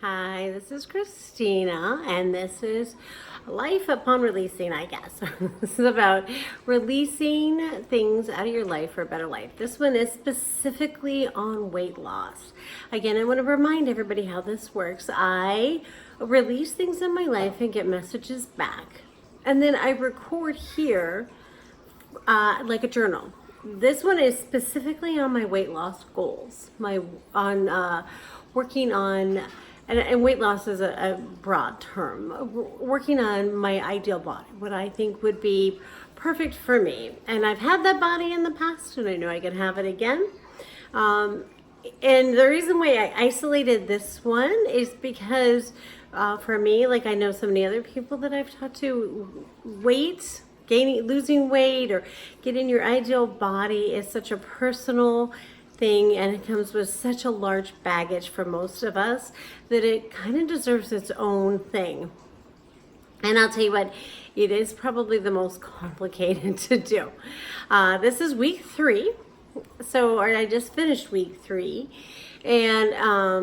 Hi, this is Christina, and this is Life Upon Releasing, I guess. This is about releasing things out of your life for a better life. This one is specifically on weight loss. Again, I want to remind everybody how this works. I release things in my life and get messages back, and then I record here like a journal. This one is specifically on my weight loss goals. Working on, and weight loss is a broad term. Working on my ideal body, what I think would be perfect for me. And I've had that body in the past, and I know I can have it again. And the reason why I isolated this one is because for me, like I know so many other people that I've talked to, losing weight or getting your ideal body is such a personal thing, and it comes with such a large baggage for most of us that it kind of deserves its own thing. And I'll tell you what, it is probably the most complicated to do. This is week 3. Or I just finished week 3. And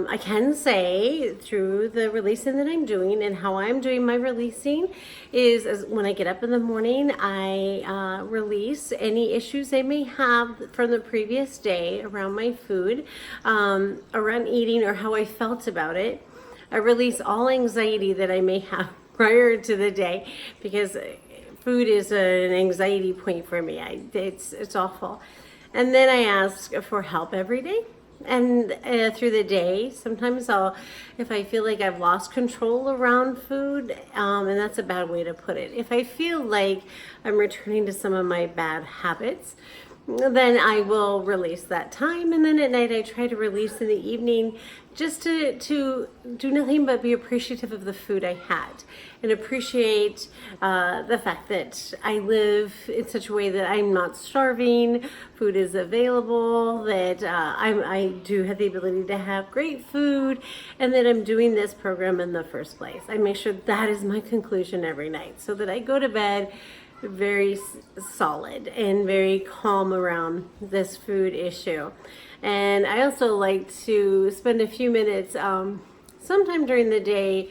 I can say through the releasing that I'm doing and how I'm doing my releasing is as when I get up in the morning, I release any issues I may have from the previous day around my food, around eating, or how I felt about it. I release all anxiety that I may have prior to the day, because food is an anxiety point for me. It's awful. And then I ask for help every day. And through the day, sometimes if I feel like I've lost control around food, and that's a bad way to put it. If I feel like I'm returning to some of my bad habits, then I will release that time. And then at night, I try to release in the evening, just to do nothing but be appreciative of the food I had, and appreciate the fact that I live in such a way that I'm not starving, food is available, that I do have the ability to have great food, and that I'm doing this program in the first place. I make sure that is my conclusion every night, so that I go to bed very solid and very calm around this food issue. And I also like to spend a few minutes sometime during the day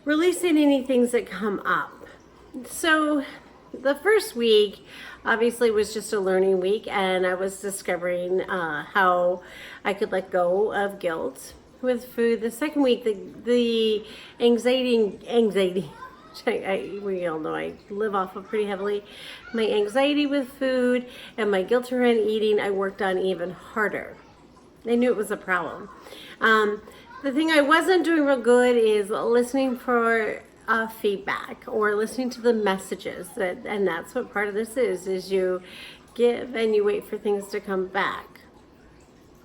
releasing any things that come up. So the first week obviously was just a learning week, and I was discovering how I could let go of guilt with food. The second week, the anxiety we all know I live off of pretty heavily. My anxiety with food and my guilt around eating, I worked on even harder. I knew it was a problem. The thing I wasn't doing real good is listening for feedback or listening to the messages. And that's what part of this is you give and you wait for things to come back.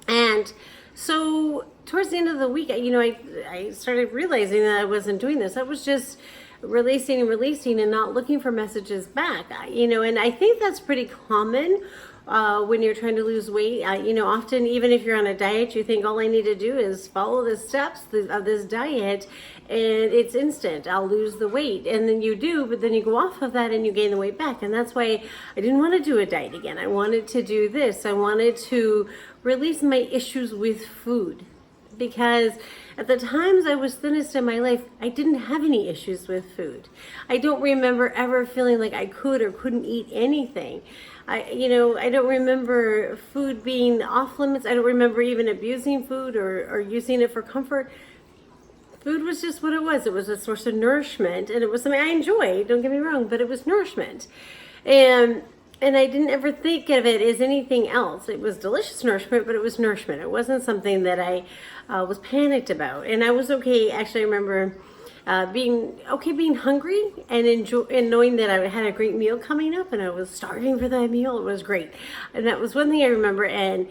And so towards the end of the week, I started realizing that I wasn't doing this. I was just releasing and not looking for messages back, and I think that's pretty common when you're trying to lose weight. Often, even if you're on a diet, you think all I need to do is follow the steps of this diet and it's instant, I'll lose the weight. And then you do, but then you go off of that and you gain the weight back. And that's why I didn't want to do a diet again. I wanted to do this. I wanted to release my issues with food, because at the times I was thinnest in my life, I didn't have any issues with food. I don't remember ever feeling like I could or couldn't eat anything. I don't remember food being off limits. I don't remember even abusing food or using it for comfort. Food was just what it was. It was a source of nourishment, and it was something I enjoyed, don't get me wrong, but it was nourishment. And I didn't ever think of it as anything else. It was delicious nourishment, but it was nourishment. It wasn't something that I was panicked about. And I was okay. Actually, I remember being hungry and knowing that I had a great meal coming up, and I was starving for that meal. It was great. And that was one thing I remember, and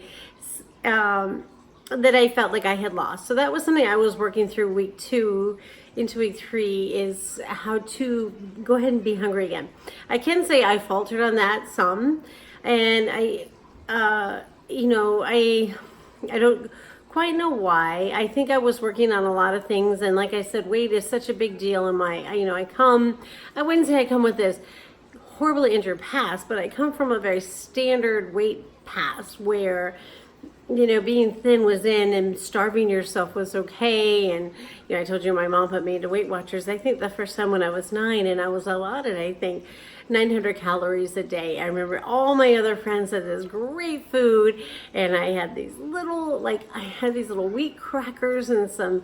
that I felt like I had lost. So that was something I was working through week 2 into week 3, is how to go ahead and be hungry again. I can say I faltered on that some, and I don't quite know why. I think I was working on a lot of things, and like I said, weight is such a big deal in my, I wouldn't say I come with this horribly injured past, but I come from a very standard weight past where being thin was in and starving yourself was okay. And, I told you my mom put me into Weight Watchers. I think the first time when I was 9, and I was allotted, I think, 900 calories a day. I remember all my other friends had this great food, and I had these little, wheat crackers and some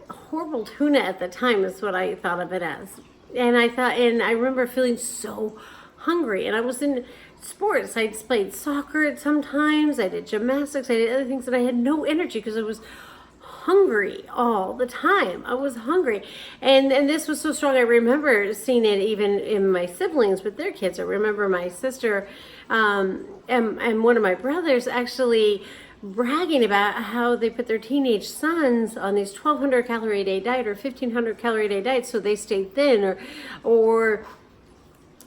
horrible tuna at the time is what I thought of it as. And I remember feeling so hungry, and I was in sports. I played soccer sometimes, I did gymnastics, I did other things, and I had no energy because I was hungry all the time. I was hungry. And this was so strong. I remember seeing it even in my siblings with their kids. I remember my sister and one of my brothers actually bragging about how they put their teenage sons on these 1,200 calorie a day diet or 1,500 calorie a day diets so they stayed thin, or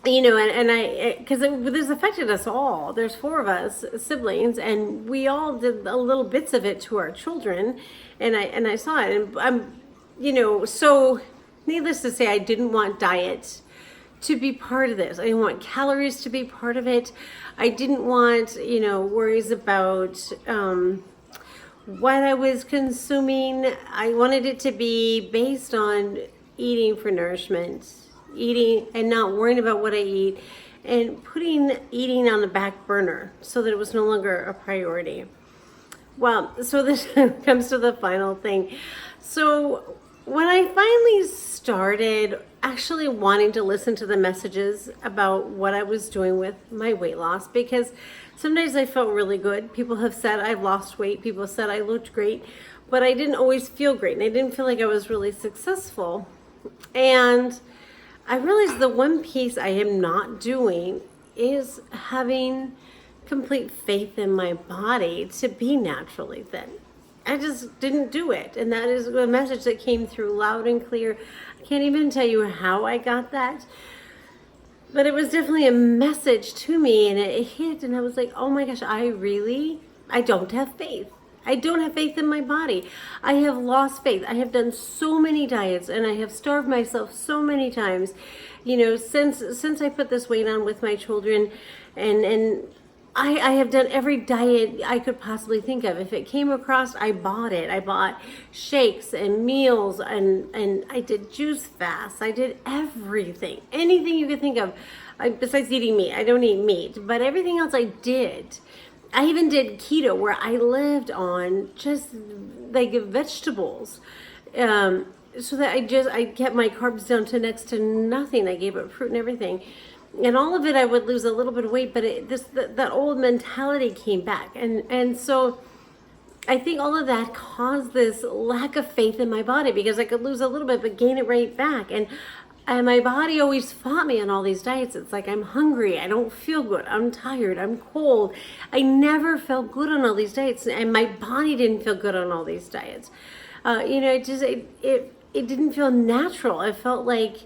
because this affected us all. There's 4 of us siblings, and we all did a little bits of it to our children, and I saw it, and so needless to say, I didn't want diet to be part of this. I didn't want calories to be part of it. I didn't want, worries about what I was consuming. I wanted it to be based on eating for nourishment, eating and not worrying about what I eat, and putting eating on the back burner so that it was no longer a priority. Well, so this comes to the final thing. So when I finally started actually wanting to listen to the messages about what I was doing with my weight loss, because some days I felt really good. People have said I've lost weight. People said I looked great, but I didn't always feel great, and I didn't feel like I was really successful. And I realized the one piece I am not doing is having complete faith in my body to be naturally thin. I just didn't do it. And that is a message that came through loud and clear. I can't even tell you how I got that, but it was definitely a message to me, and it hit, and I was like, oh my gosh, I don't have faith. I don't have faith in my body. I have lost faith. I have done so many diets, and I have starved myself so many times, since I put this weight on with my children, and I have done every diet I could possibly think of. If it came across, I bought it. I bought shakes and meals, and I did juice fasts. I did everything, anything you could think of, besides eating meat. I don't eat meat, but everything else I did. I even did keto, where I lived on just like vegetables, so that I kept my carbs down to next to nothing. I gave up fruit and everything, and all of it I would lose a little bit of weight, but that old mentality came back, and so I think all of that caused this lack of faith in my body, because I could lose a little bit but gain it right back, and my body always fought me on all these diets. It's like, I'm hungry, I don't feel good, I'm tired, I'm cold. I never felt good on all these diets, and my body didn't feel good on all these diets. It didn't feel natural. I felt like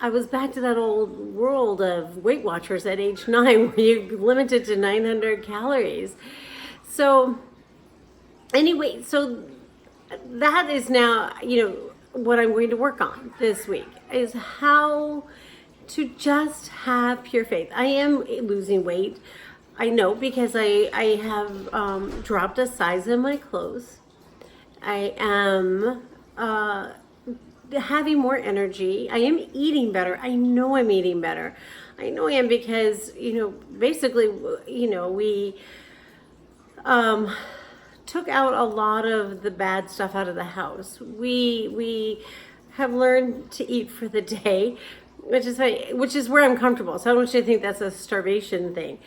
I was back to that old world of Weight Watchers at age 9, where you're limited to 900 calories. So anyway, so that is now, what I'm going to work on this week is how to just have pure faith. I am losing weight. I know, because I have dropped a size in my clothes. I am having more energy. I am eating better. I know I'm eating better. I know I am, because, basically, we took out a lot of the bad stuff out of the house. We have learned to eat for the day, which is where I'm comfortable. So I don't want you to think that's a starvation thing.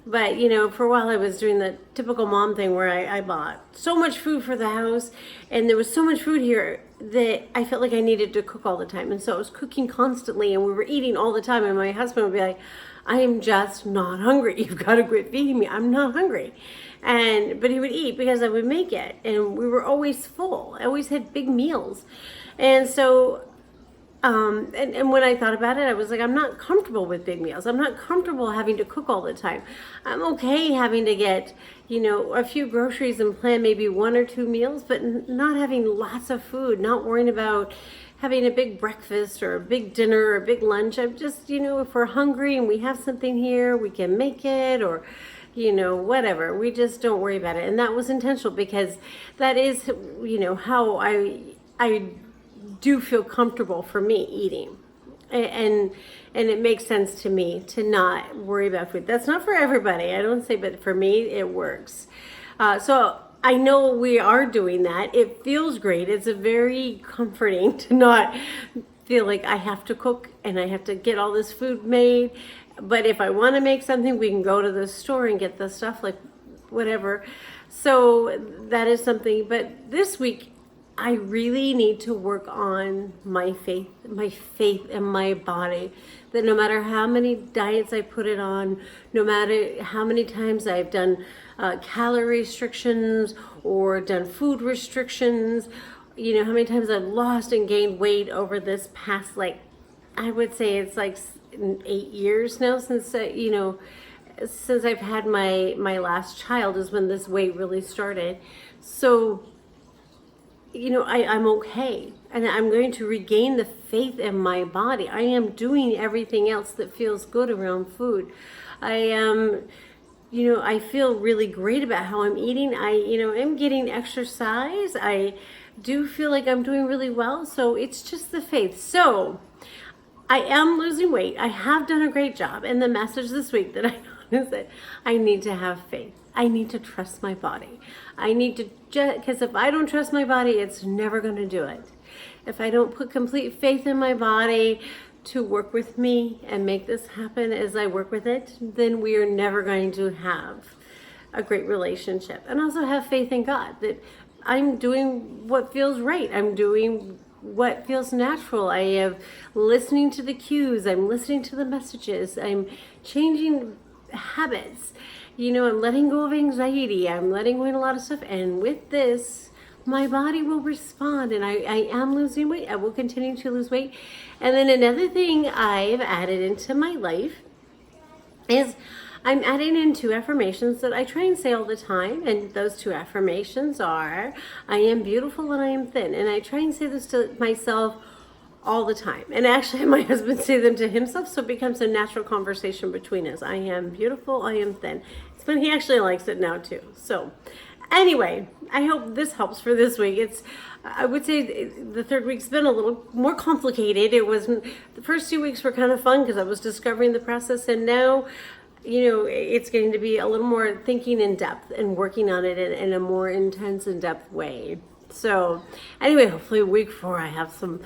But, for a while I was doing the typical mom thing, where I bought so much food for the house, and there was so much food here that I felt like I needed to cook all the time. And so I was cooking constantly, and we were eating all the time, and my husband would be like, I am just not hungry. You've got to quit feeding me. I'm not hungry. But he would eat because I would make it, and we were always full. I always had big meals. And so, and when I thought about it, I was like, I'm not comfortable with big meals. I'm not comfortable having to cook all the time. I'm okay having to get, a few groceries and plan maybe 1 or 2 meals, but not having lots of food, not worrying about having a big breakfast or a big dinner or a big lunch. I'm just, if we're hungry and we have something here, we can make it, or, whatever. We just don't worry about it. And that was intentional because that is, how I do feel comfortable for me eating. And it makes sense to me to not worry about food. That's not for everybody. I don't say, but for me, it works. So I know we are doing that. It feels great. It's very comforting to not feel like I have to cook and I have to get all this food made. But if I want to make something, we can go to the store and get the stuff, like whatever. So that is something. But this week, I really need to work on my faith in my body. That no matter how many diets I put it on, no matter how many times I've done calorie restrictions or done food restrictions, how many times I've lost and gained weight over this past, I would say it's 8 years now since, since I've had my last child is when this weight really started. So, I'm okay. And I'm going to regain the faith in my body. I am doing everything else that feels good around food. I am, I feel really great about how I'm eating. I, am getting exercise. I do feel like I'm doing really well. So it's just the faith. So I am losing weight. I have done a great job. And the message this week that I know is that I need to have faith. I need to trust my body. I need to, because if I don't trust my body, it's never going to do it. If I don't put complete faith in my body to work with me and make this happen as I work with it, then we are never going to have a great relationship. And also have faith in God that I'm doing what feels right. I'm doing what feels natural. I am listening to the cues. I'm listening to the messages. I'm changing habits. I'm letting go of anxiety. I'm letting go of a lot of stuff. And with this, my body will respond. And I am losing weight. I will continue to lose weight. And then another thing I've added into my life is I'm adding in 2 affirmations that I try and say all the time. And those 2 affirmations are, I am beautiful and I am thin. And I try and say this to myself all the time. And actually my husband says them to himself, so it becomes a natural conversation between us. I am beautiful, I am thin. It's funny, he actually likes it now too. So anyway, I hope this helps for this week. I would say the 3rd week's been a little more complicated. The first 2 weeks were kind of fun because I was discovering the process, and now it's going to be a little more thinking in depth and working on it in a more intense, in-depth way. So anyway, hopefully week 4 I have some,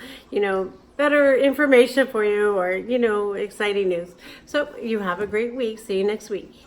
better information for you or, exciting news. So you have a great week. See you next week.